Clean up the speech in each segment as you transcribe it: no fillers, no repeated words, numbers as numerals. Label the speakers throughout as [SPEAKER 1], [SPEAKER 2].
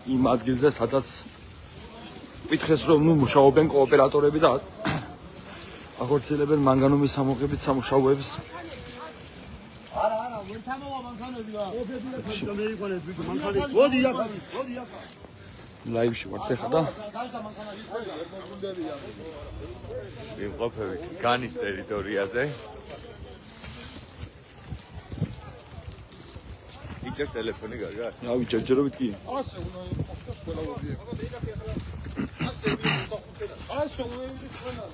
[SPEAKER 1] იმ ადგილზე, სადაც ვითხეს, რომ მუშაობენ კოოპერატორები და ახორციელებენ მანგანუმის სამოღებით სამუშაოებს. ლაივში ვართ ახლა და
[SPEAKER 2] ვიმყოფებით განის ტერიტორიაზე. იჭერს ტელეფონი გაგა?
[SPEAKER 1] რა ვიჭერჯერობით კი?
[SPEAKER 3] ასე უნდა იყოს ყველა ობიექტი. ასე ასე უნდა იყოს ყველა.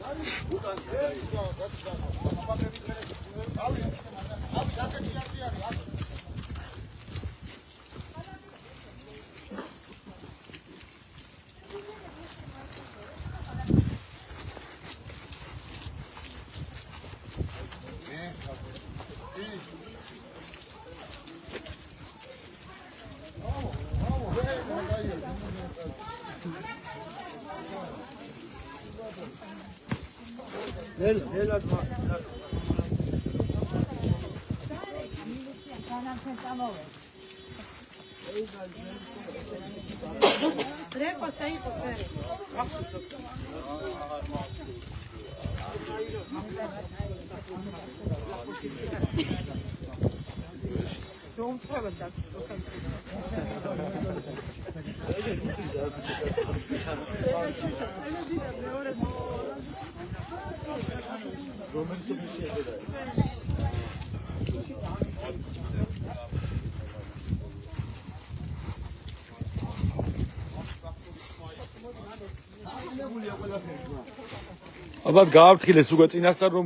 [SPEAKER 1] ალბათ გააფრთხილეს უკვე წინასწარ რომ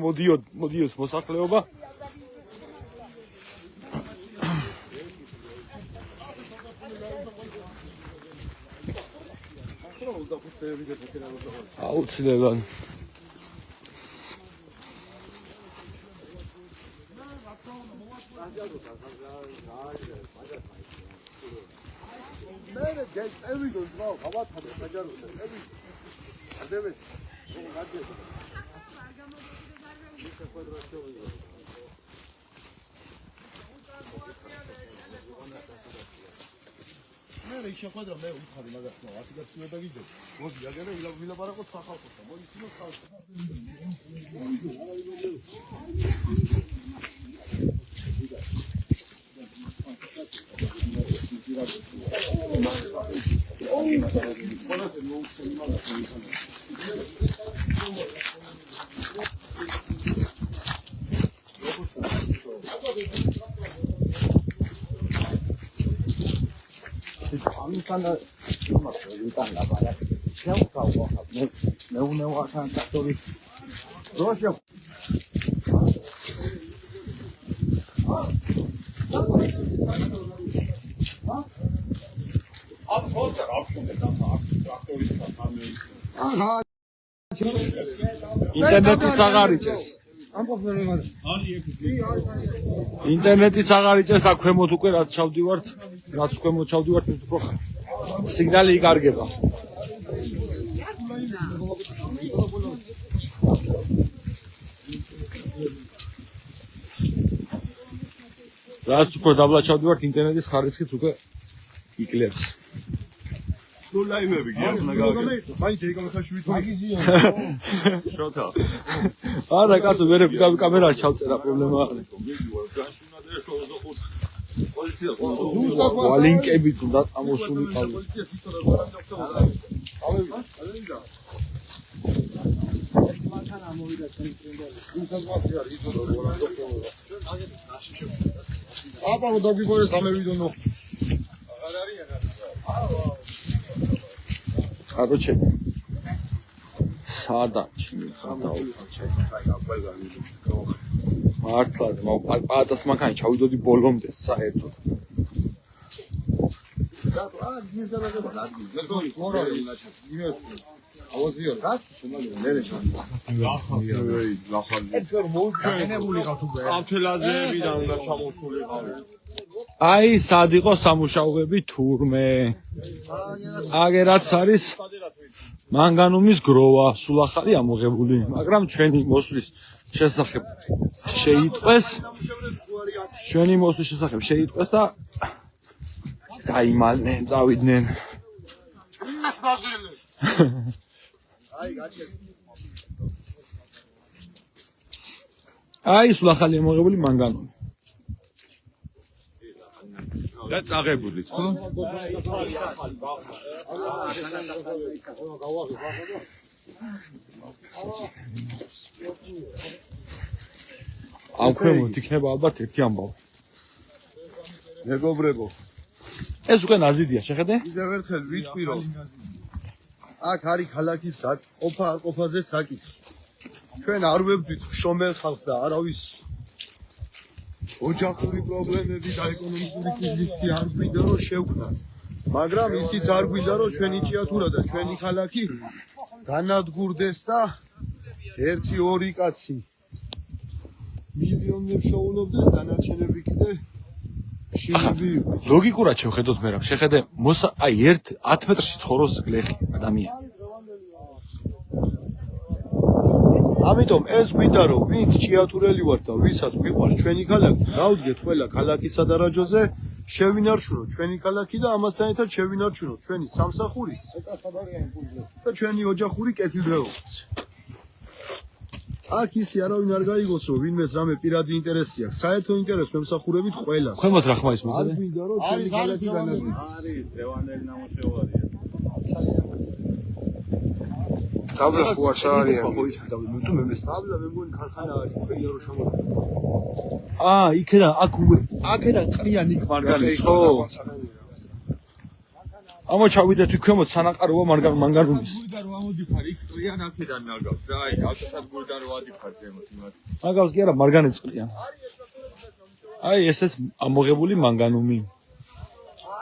[SPEAKER 1] მოდიოს მოსახლეობა. აუცილებლად.
[SPEAKER 3] მე შეხვედრა მე უთხარი მაგას ნო 10 გასწია და გიძე. მოდი აგერე ვილაპარაკოთ სახალხოსთან. მოდი თვითონ ხალხო. ამიტანა იმასო იტან ლაბარა შევკავო მე ვახან კატორი როშა
[SPEAKER 1] ინტერნეტიც აღარ იჭერს. ინტერნეტიც აღარ იჭერს, აქ ქვემოთ უკვე რაც ჩავდივართ, რაც ქვემოთ ჩავდივართ, უფრო სიგნალი იკარგება. რაც უფრო დაბლა ჩავდივართ, ინტერნეტის ხარისხიც უკვე იკლებს.
[SPEAKER 2] ლაიმები გიაქვს ნაგავი.
[SPEAKER 3] მაინც ეგამხაშვით მაგიზია.
[SPEAKER 2] შოთა.
[SPEAKER 1] არა, კაცო, მე კამერაში ჩავწერა პრობლემა არ არის. ვალინკები თუნდაც ამოსული ყავი.
[SPEAKER 3] აბა დაგიგორეს ამევიდონო.
[SPEAKER 1] Короче, сада. მართლა პატას მანქანა ჩავიდოდი ბოლომდე საერთოდ. აი, სად იყო სამუშაოები თურმე. აგერაც არის მანგანუმის გროვა, სულ ახალი ამოღებული, მაგრამ ჩვენი მოსვლის შესახებ შეიტყვეს და დაიმალნენ, წავიდნენ
[SPEAKER 3] აი გაჩერდი.
[SPEAKER 1] აი სულ ახალია მოღებული მანგანუმი.
[SPEAKER 2] და წაღებული.
[SPEAKER 1] ამ ქვემოთ იქნება ალბათ ერთი ამბავი.
[SPEAKER 3] მეგობრებო,
[SPEAKER 1] ეს უკვე ნაზიდია, შეხედე?
[SPEAKER 3] კიდევ ერთხელ ვიტყვი რომ აქ არის ქალაქის გაყოფა არ ყოფაზე საკითხი. ჩვენ არ ვებძვით შრომელ ხალხს და არავის ოჯახური პრობლემები და ეკონომიკური კრიზისი არ გვინდა რომ შევქმნათ. მაგრამ ისიც არ გვინდა რომ ჩვენი ჭიათურა და ჩვენი ქალაქი განადგურდეს და 1-2 კაცი მილიონებს შეუნობდეს, დანარჩენები კიდე შინები იყოს.
[SPEAKER 1] ლოგიკურად შევხედოთ მე რა, შეხედე, აი 10 მეტრში ცხოვრობს გლეხი ადამიანი.
[SPEAKER 3] ამიტომ ეს გვინდა რომ ვინც ჭიათურელი ვართ და ვისაც გვიყვარს ჩვენი ქალაქი, დავდგეთ ყველა ქალაქის სადარაჯოზე, შევინარჩუნოთ ჩვენი ქალაქი და ამასთან ერთად შევინარჩუნოთ ჩვენი სამსახურიც და ჩვენი ოჯახური კეთილდღეობაც. აქ ისე არავინ არ გაიგოს რომ ვინმეს რამე პირადი ინტერესი აქვს, საერთო ინტერესს ვემსახურებით ყველას.
[SPEAKER 1] ქვემოთ რა ხმა ის
[SPEAKER 3] არ
[SPEAKER 1] მოწოდე?
[SPEAKER 3] გვინდა რომ ჩვენი ქალაქი განადგურდეს.
[SPEAKER 2] არის დევანელი ნამუშევარია.
[SPEAKER 3] დაბლა ხო არ არის. მე მგონი ქარხანა არის, ყველა რო შემოდგა.
[SPEAKER 1] იქიდან აქედან ყრიან იქ მარგალიტს ხო? ამა ჩავიდეთ იქ ქვემოთ სანაყაროა მანგანუმის.
[SPEAKER 2] გულდა რო ამოდიფარ, იქ ყრიან აქედან ნაგავს რა, აი ავტოსადგურიდან რო ადიფარ ზემოთ იმათ.
[SPEAKER 1] ნაგავს კი არა, მარგანეც ყრიან. აი ესეც ამოღებული მანგანუმი.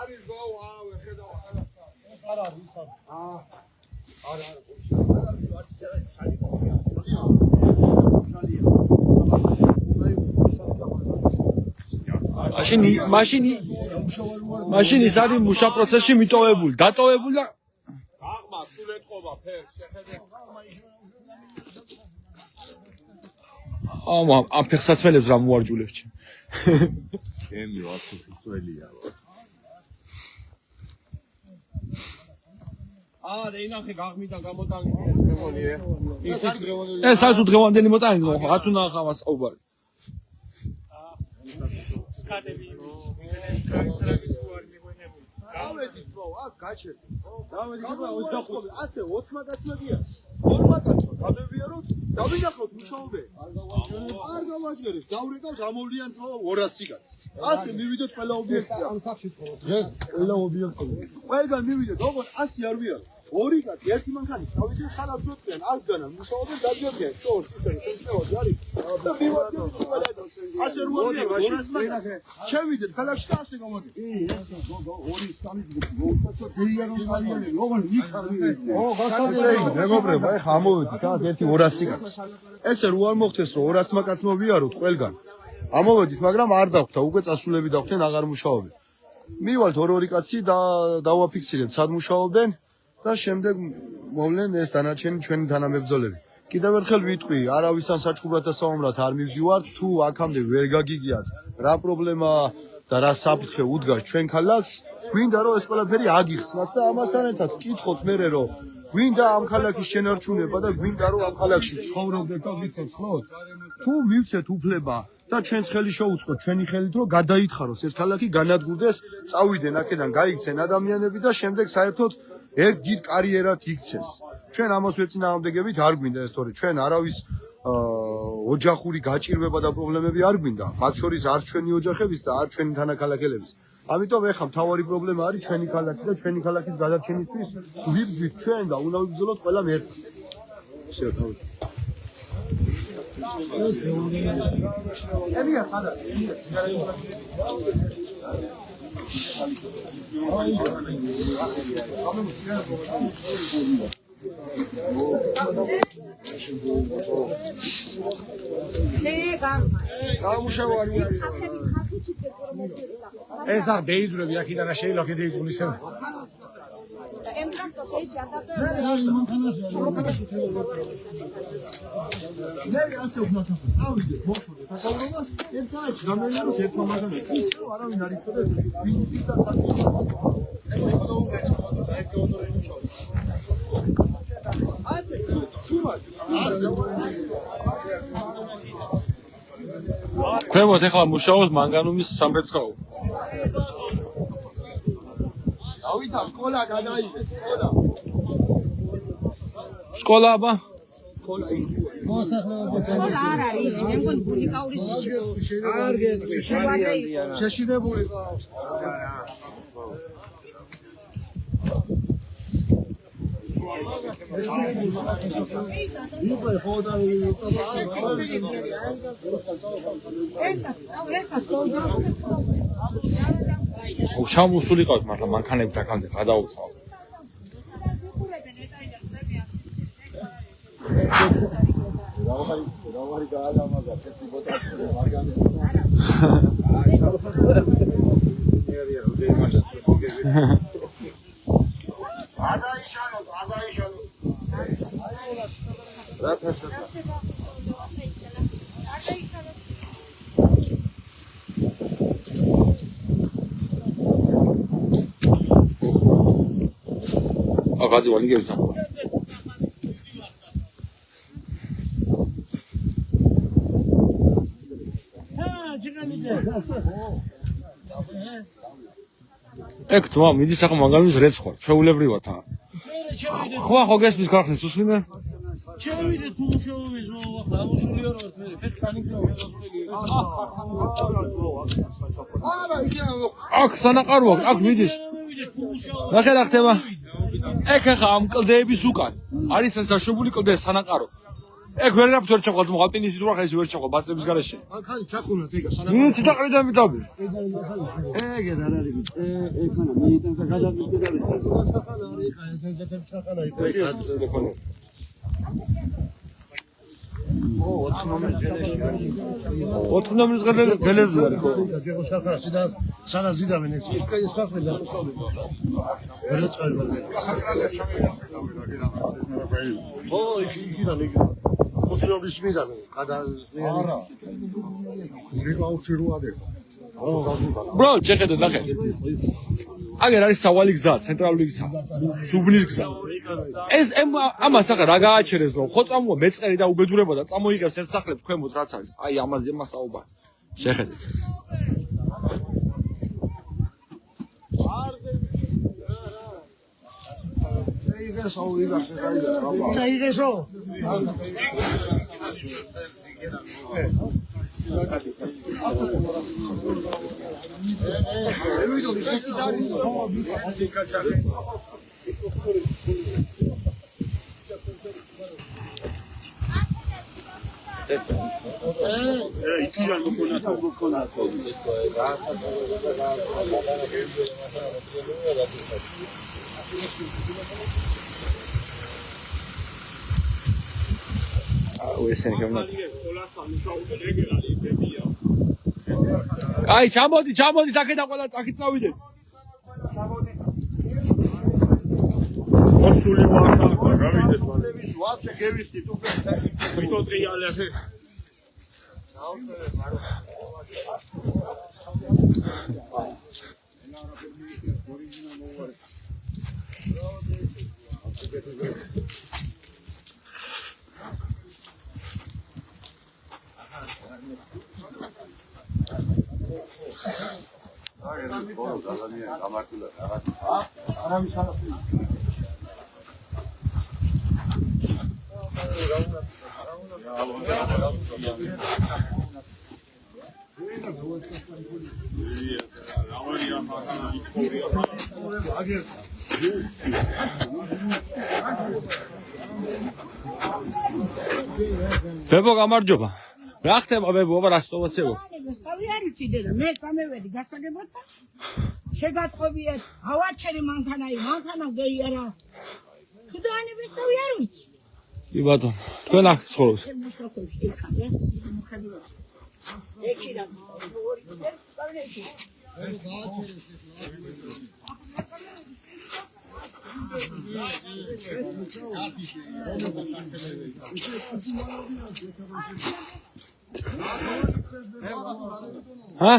[SPEAKER 3] არის გო, ხედავ ეს არ არის, ის არის. მაშინ ის არის მუშა პროცესში მიტოვებული, დატოვებული და
[SPEAKER 2] აღმა სულ ეთყობა ფერს, შეხედე.
[SPEAKER 1] ამ ფეხსაცმელებს რა მოარჯულებს ჩემ.
[SPEAKER 2] ჩემი ვარცხელია.
[SPEAKER 3] რეინახე გაღმიდან გამოტანილი ეს დრევანია.
[SPEAKER 1] ეს არის დღევანდელი მოტანილი ხო? ათუ ნახავ ასაუბარი.
[SPEAKER 4] სკადები ტრაგის უარი მიგვენებული.
[SPEAKER 3] დავედით რო აქ გაჩერდი. დავედით რა 25 ასე 20 კაცებია. 40 კაცო გადავიაროთ, დავინახოთ მუშაობენ. არ გავაჯერეთ, დავრეკავთ ამოვლიან ცალ 200 კაცი. ასე მივიდოთ ყველა ობიექტი. ამ სახში თქოს. ეს ყველა ობიექტი. ყველგან მივიდოთ, ოღონდ 100 არ ვიაროთ. 2 კაცი, ერთი მანქანით წავიდნენ ხალხს ვეთქვიან, აღგანან მუშაობენ დაძებდნენ, შორს ისე შემწევად არის. და მივარდით ყველა ასე რო არის, მაშინ შევიდეთ ქალაქში და ასე გავაგეთ. 2-3 მოუშვათ ზეიანო ხალხები, ოღონდ იქ არ მივიდნენ. მეგობრებო, ეხა ამოვედით და 1-200 კაცი. ესე რო არ მოხდეს რომ 200 კაცმა ვიაროთ ყველგან. ამოვედით, მაგრამ არ დაგვდა, უკვე წასულები დაგვდნენ, აღარ მუშაობენ. მივალთ 2-2 კაცი და დავაფიქსირებთ, სად მუშაობენ. და შემდეგ მოვლენ ეს დანარჩენი ჩვენი თანამებრძოლები. კიდევ ერთხელ ვიტყვი, არავისთან საჩუქრად და საომრად არ მივდივართ, თუ აქამდე ვერ გაგიგიათ რა პრობლემა და რა საფრთხე უდგას ჩვენ ქალაქს, გვინდა რომ ეს ყველაფერი აგიხსნათ და ამასთან ერთად კითხოთ მერე რომ გვინდა ამ ქალაქის შენარჩუნება და გვინდა რომ ამ ქალაქში ცხოვრობდეთ და ვიცოცხლოთ. თუ მივცეთ უფლება და ჩვენს ხელი შოუწყოთ ჩვენი ხელით რომ გადაითხაროს ეს ქალაქი განადგურდეს, წავიდნენ აქედან, გაიქცენ ადამიანები და შემდეგ საერთოდ ერთ დიდ კარიერად იქცეს. ჩვენ ამას ვეწინააღმდეგებით არ გვინდა ეს თორე ჩვენ არავის ოჯახური გაჭირვება და პრობლემები არ გვინდა. მათ შორის არ ჩვენი ოჯახების და არ ჩვენი თანაქალაქელების. ამიტომ ეხლა მთავარი პრობლემა არის ჩვენი ქალაქი და ჩვენი ქალაქის გადარჩენისთვის ვიბრძვით ჩვენ და უნდა ვიბრძოლოთ ყველამ ერთად. შეთავაზეთ. ემია სადა?
[SPEAKER 4] ეს არ დეიძრები აქედან შეიძლება გადაიძრული ისე.
[SPEAKER 3] მე ასე ვქნათ ახლა წავიდეთ მოხდეთ აკავრობას ერთ საათში გამელიაროს ერთმა მაგალითად ის რომ არავინ არ იცოდეს ვინ ისა ხალხი
[SPEAKER 1] ქვემოთ ეხლა მუშაობს მანგანუმის სამრეცხაო.
[SPEAKER 3] დავითა სკოლა გადაიღეს, სკოლა.
[SPEAKER 1] სკოლა აბა?
[SPEAKER 3] სკოლა
[SPEAKER 5] სკოლა არ არის, მე მგონი პუბლიკაური
[SPEAKER 3] შეშინებული ყავს.
[SPEAKER 1] შამოსულიყავთ მართლა მანქანებით აქამდე გადაუწყავ.
[SPEAKER 3] რავარი გაალამაზა, ფეთი ბოტასი არ განეცო.
[SPEAKER 1] აკაცი ვალიგებს ამ. ეგ თმა მიდის ახლა მანგანუმის რეცხვა, ჩვეულებრივად ა. ხვა ხო გესმის ქარხნის უსმინე?
[SPEAKER 6] ჩევიდე თუ მუშაობის ახლა ამუშული არ ვარ მე ფეთქანი
[SPEAKER 3] არა, იქ
[SPEAKER 1] აქ სანაყაროა, აქ მიდის. ნახე რა ხდება? ეგ ახლა ამ კლდეების უკან არის ეს დაშვებული კლდე სანაყარო. ეგ ვერ გაფთორ ჩაყვალ მოყალტინის თუ ახლა ეს ვერ ჩაყვალ ბაცების garaში.
[SPEAKER 3] ხანი ჩახუნოთ ეგა სანამ.
[SPEAKER 1] ვინც დაყრიდან მიდაბი.
[SPEAKER 3] ეგ არ არის. ხანა მე იტანსა გადაგის გადავიდე. ხანა არის ხა ეთენზეთემ ხანა იყო. ო
[SPEAKER 1] 4 ნომრის გელეზი არის ხო?
[SPEAKER 3] ეგ ხახაში და სადა ზიდავენ ეს იქა ეს ხახი და ვერ წაიღო. ო იქიდან იქ ოთნობის მიდან გადა არა რეგაუჩირუადე
[SPEAKER 1] ბრო ჩეხედე ნახე აგერ არის სავალი გზა ცენტრალური გზა სუბლის გზა ეს ამას ახლა რა გააჩერეს რომ ხო წამოა მეწყერი და უბედურება და წამოიღებს ერთ სახლებს ქვემოთ რაც არის აი ამაზე მასაუბარი შეხედეთ
[SPEAKER 3] დაიღესო
[SPEAKER 1] აი ჩამოდი აქედან ყველა აქეთ წავიდეთ
[SPEAKER 2] მოსული ვარ და გავიდეთ მალე
[SPEAKER 3] ვაფშე გევისტი თუ
[SPEAKER 2] ვიტო ტრიალე
[SPEAKER 1] ბებო გამარჯობა რა ხდება ბებო აბა რა სიტუაციაა
[SPEAKER 5] თავი არ ვიცი და მე წამევედი გასაგებად შეგატყობიეთ ავაჩერი მანქანა გეიარა თუ დაანებს თავი არ ვიცი
[SPEAKER 1] კი ბატონო თქვენ აქ ცხოვრობს
[SPEAKER 5] შემოსახულში იქაა მოხდება ექირა ორი წავიდე
[SPEAKER 1] ჰა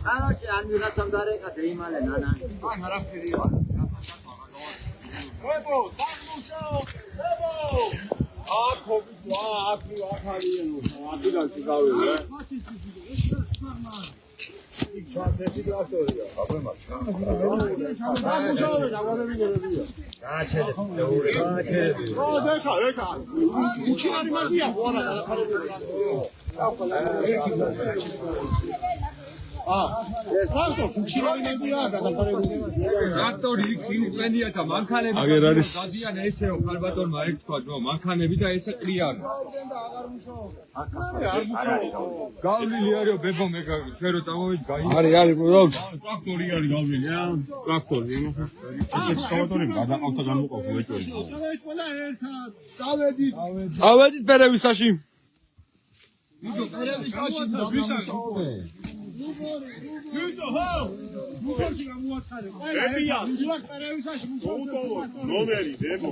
[SPEAKER 7] Anoche han mirado a andar en Catrín, nana.
[SPEAKER 2] ტრაქტორი იქ იუყენია და მანქანები
[SPEAKER 1] აგერ არის
[SPEAKER 2] დადიან ესეო ხალბატონმა ეგ თქვა რომ მანქანები და ესე ყრიან გავლილი არისო ბებო მე ჩვენ რო წამოვიდი გაი
[SPEAKER 1] არის ბრო
[SPEAKER 2] ტრაქტორი არის გავლილი ტრაქტორი ესე სკავატორი გადაყავთ და გამოყოფ ვეჭველი
[SPEAKER 1] წავედით პერევისაში
[SPEAKER 3] ნომერი დებო